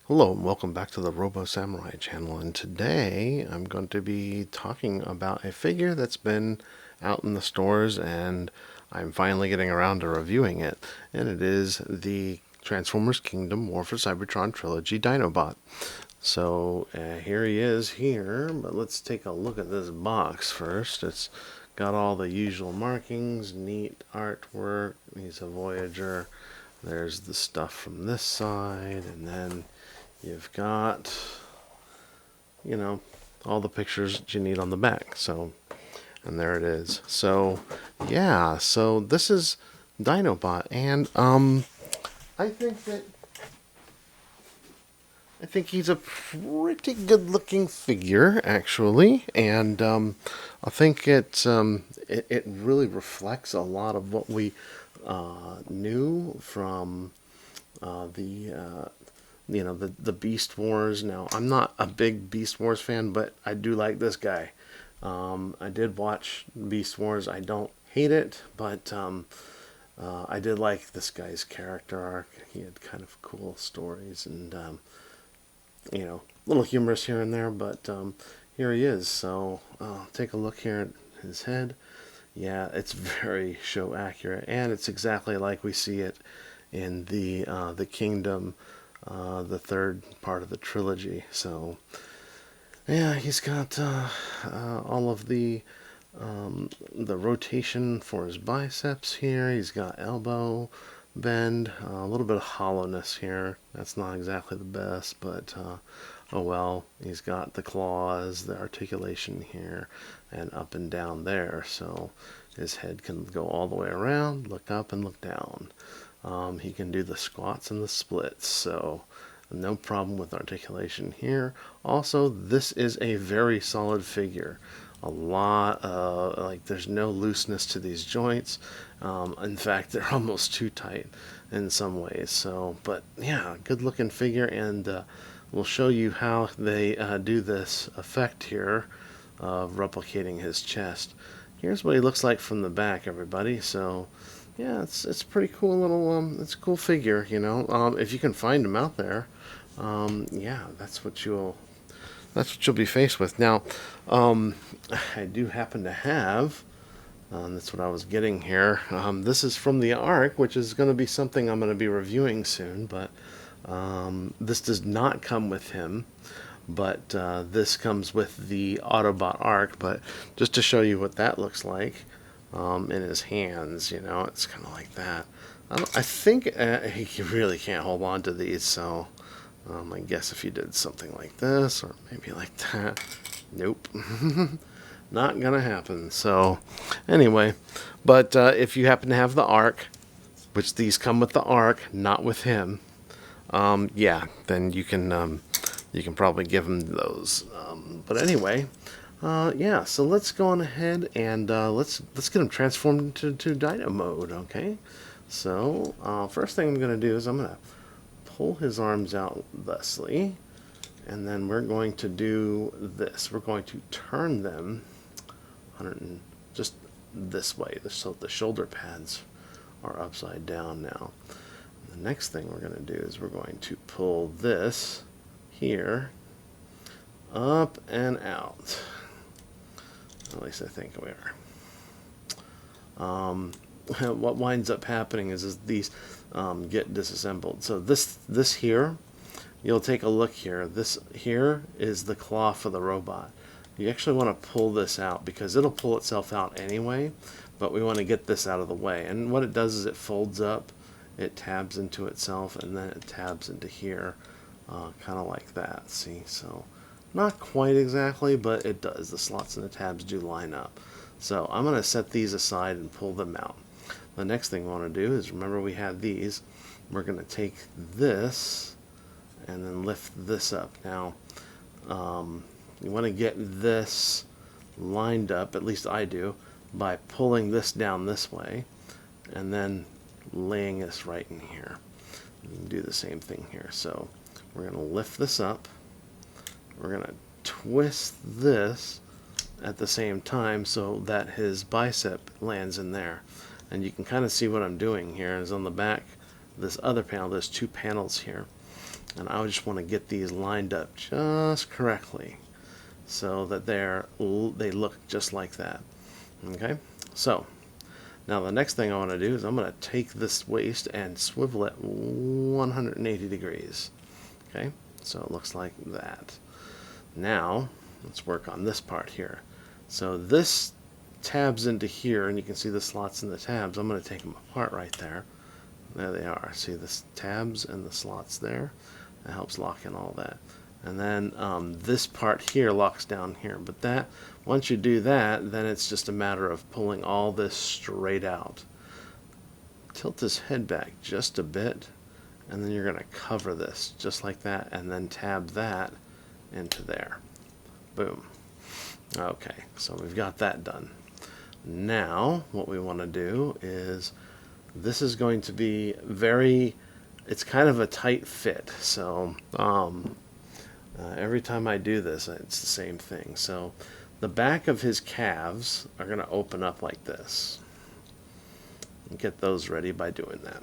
Hello and welcome back to the Robo Samurai channel, and today I'm going to be talking about a figure that's been out in the stores and I'm finally getting around to reviewing it, and it is the Transformers Kingdom War for Cybertron Trilogy Dinobot. So here he is here, but let's take a look at this box first. It's got all the usual markings, neat artwork. He's a Voyager. There's the stuff from this side, and then you've got, you know, all the pictures that you need on the back. So, and there it is. So, yeah, so this is Dinobot, and I think that I think he's a pretty good-looking figure, actually, and I think it really reflects a lot of what we knew from the Beast Wars. Now, I'm not a big Beast Wars fan, but I do like this guy. I did watch Beast Wars. I don't hate it, but I did like this guy's character arc. He had kind of cool stories and a little humorous here and there, but here he is. So take a look here at his head. Yeah, it's very show accurate, and it's exactly like we see it in the Kingdom, the third part of the trilogy. So yeah, he's got all of the rotation for his biceps here. He's got elbow bend, a little bit of hollowness here. That's not exactly the best, but oh well. He's got the claws, the articulation here, and up and down there. So his head can go all the way around, look up and look down. He can do the squats and the splits, so no problem with articulation here. Also, this is a very solid figure. A lot like there's no looseness to these joints. In fact, they're almost too tight in some ways. So, but yeah, good looking figure, and we'll show you how they do this effect here of replicating his chest. Here's what he looks like from the back, everybody. So yeah, it's pretty cool little it's a cool figure, if you can find him out there. Yeah, that's what you'll be faced with. Now, I do happen to have, that's what I was getting here. This is from the Ark, which is going to be something I'm going to be reviewing soon, but this does not come with him. But this comes with the Autobot Ark. But just to show you what that looks like in his hands, it's kind of like that. I think he really can't hold on to these, so I guess if you did something like this, or maybe like that, nope, not gonna happen. So, anyway, but if you happen to have the Ark, which these come with the Ark, not with him, yeah, then you can probably give him those. But anyway, yeah. So let's go on ahead and let's get him transformed into Dino mode. Okay. So first thing I'm gonna do is I'm gonna pull his arms out thusly, and then we're going to do this. We're going to turn them 100 and just this way, so the shoulder pads are upside down now. The next thing we're going to do is we're going to pull this here up and out. At least I think we are. What winds up happening is these get disassembled. So this here, you'll take a look here. This here is the claw for the robot. You actually want to pull this out because it'll pull itself out anyway, but we want to get this out of the way. And what it does is it folds up, it tabs into itself, and then it tabs into here, kind of like that. See, so not quite exactly, but it does. The slots and the tabs do line up. So I'm going to set these aside and pull them out. The next thing we want to do is, remember we had these, we're going to take this and then lift this up. Now, you want to get this lined up, at least I do, by pulling this down this way and then laying this right in here. You can do the same thing here. So we're going to lift this up, we're going to twist this at the same time so that his bicep lands in there. And you can kind of see what I'm doing here is on the back, this other panel, there's two panels here. And I just want to get these lined up just correctly so that they look just like that. Okay, so now the next thing I want to do is I'm going to take this waist and swivel it 180 degrees. Okay, so it looks like that. Now let's work on this part here. So this tabs into here, and you can see the slots in the tabs. I'm going to take them apart right there. There they are. See the tabs and the slots there? That helps lock in all that. And then this part here locks down here. But that, once you do that, then it's just a matter of pulling all this straight out. Tilt his head back just a bit, and then you're going to cover this just like that, and then tab that into there. Boom. Okay, so we've got that done. Now what we want to do is, this is going to be it's kind of a tight fit, so every time I do this it's the same thing. So the back of his calves are going to open up like this. Get those ready by doing that.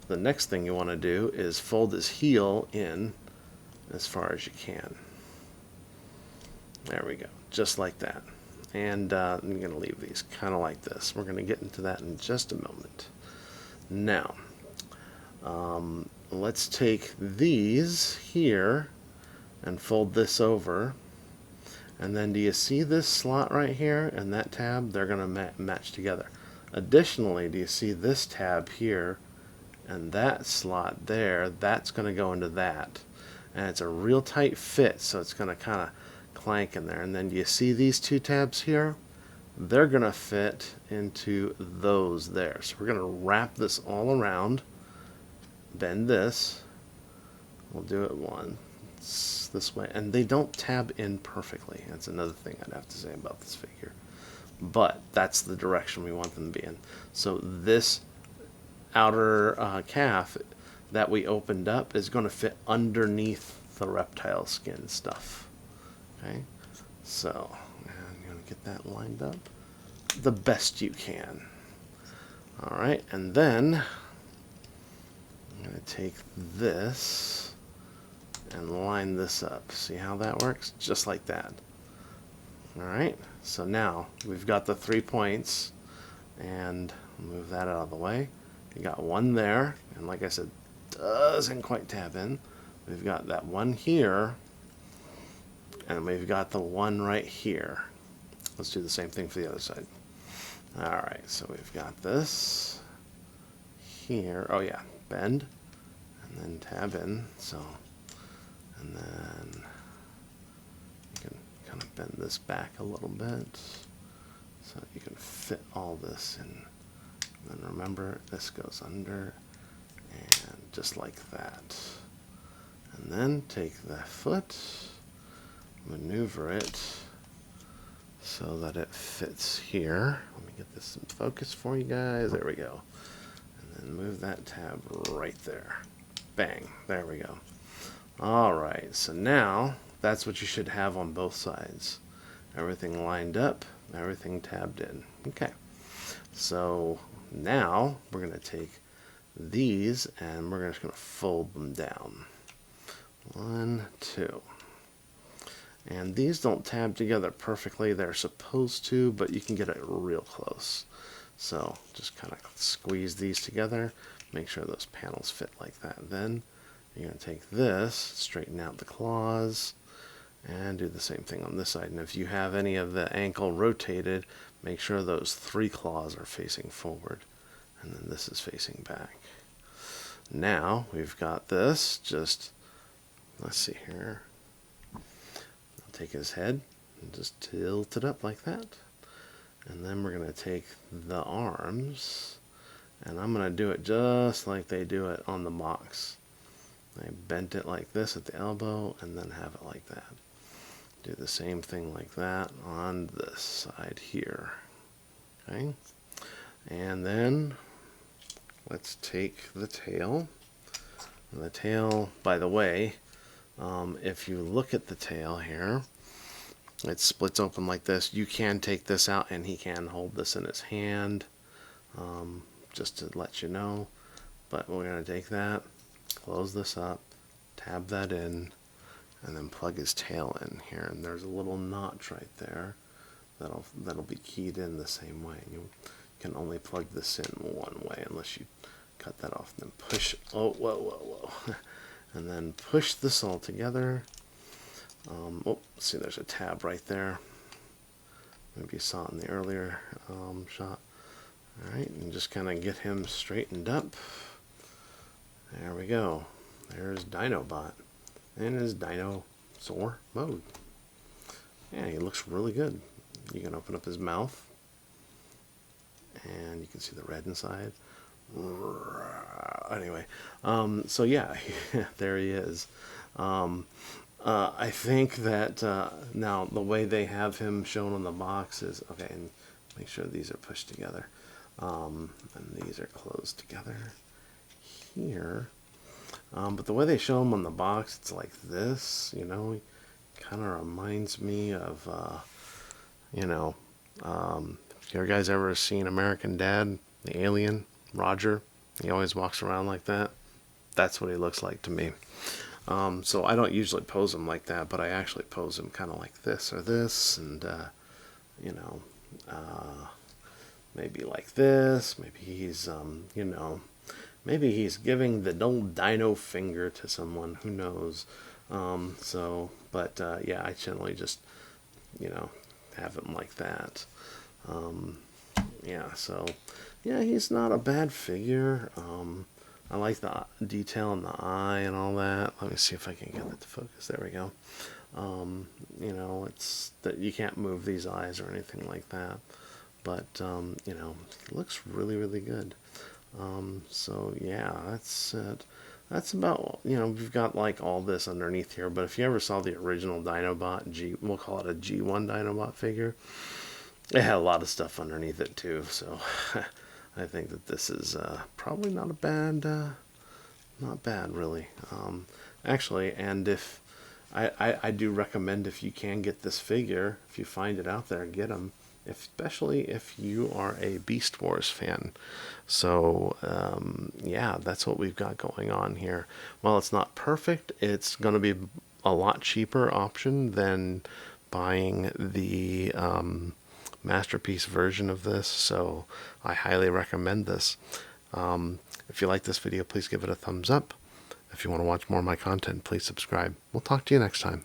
The next thing you want to do is fold his heel in as far as you can. There we go, just like that. And I'm going to leave these kind of like this. We're going to get into that in just a moment. Now, let's take these here and fold this over. And then do you see this slot right here and that tab? They're going to match together. Additionally, do you see this tab here and that slot there? That's going to go into that. And it's a real tight fit, so it's going to kind of clank in there. And then do you see these two tabs here? They're going to fit into those there. So we're going to wrap this all around, bend this. We'll do it once this way. And they don't tab in perfectly. That's another thing I'd have to say about this figure. But that's the direction we want them to be in. So this outer calf that we opened up is going to fit underneath the reptile skin stuff. Okay, so I'm going to get that lined up the best you can. Alright, and then I'm going to take this and line this up. See how that works? Just like that. Alright, so now we've got the 3 points, and move that out of the way. You got one there, and like I said, doesn't quite tab in. We've got that one here, and we've got the one right here. Let's do the same thing for the other side. Alright, so we've got this here. Oh yeah, bend, and then tab in. So, and then you can kind of bend this back a little bit so you can fit all this in. And then remember, this goes under, and just like that. And then take the foot, maneuver it so that it fits here. Let me get this in focus for you guys. There we go. And then move that tab right there. Bang. There we go. Alright, so now that's what you should have on both sides. Everything lined up, everything tabbed in. Okay. So now we're going to take these and we're just going to fold them down. 1, 2. And these don't tab together perfectly. They're supposed to, but you can get it real close. So just kind of squeeze these together. Make sure those panels fit like that. Then you're going to take this, straighten out the claws, and do the same thing on this side. And if you have any of the ankle rotated, make sure those 3 claws are facing forward. And then this is facing back. Now we've got this. Just, let's see here. I'll take his head and just tilt it up like that. And then we're going to take the arms, and I'm going to do it just like they do it on the box. I bent it like this at the elbow and then have it like that. Do the same thing like that on this side here. Okay, and then let's take the tail. And the tail, by the way, if you look at the tail here, it splits open like this. You can take this out and he can hold this in his hand, just to let you know. But we're going to take that close this up, tab that in, and then plug his tail in here. And there's a little notch right there that'll be keyed in the same way. You can only plug this in one way unless you cut that off. And then push. Oh, whoa. And then push this all together. Oh, see, there's a tab right there. Maybe you saw it in the earlier shot. Alright, and just kind of get him straightened up. There we go. There's Dinobot in his dinosaur mode. Yeah, he looks really good. You can open up his mouth, and you can see the red inside. Anyway, so yeah, there he is. I think that now the way they have him shown on the box is, okay, and make sure these are pushed together, and these are closed together here. But the way they show him on the box, it's like this, you know. Kind of reminds me of, you know, you guys ever seen American Dad, the alien, Roger? He always walks around like that. That's what he looks like to me. So I don't usually pose him like that, but I actually pose him kind of like this or this, and, you know, maybe like this. Maybe he's, you know, maybe he's giving the old dino finger to someone. Who knows? But yeah, I generally just, you know, have him like that. Yeah, so, yeah, he's not a bad figure. I like the detail in the eye and all that. Let me see if I can get that to focus. There we go. You know, it's that you can't move these eyes or anything like that. But, you know, it looks really, really good. So, yeah, that's it. That's about, you know, we've got like all this underneath here. But if you ever saw the original Dinobot, we'll call it a G1 Dinobot figure, it had a lot of stuff underneath it too. So I think that this is probably not a bad, not bad really. Actually, and if I do recommend, if you can get this figure, if you find it out there, get them. Especially if you are a Beast Wars fan. So yeah, that's what we've got going on here. While it's not perfect, it's going to be a lot cheaper option than buying the Masterpiece version of this. So I highly recommend this. If you like this video, please give it a thumbs up. If you want to watch more of my content, please subscribe. We'll talk to you next time.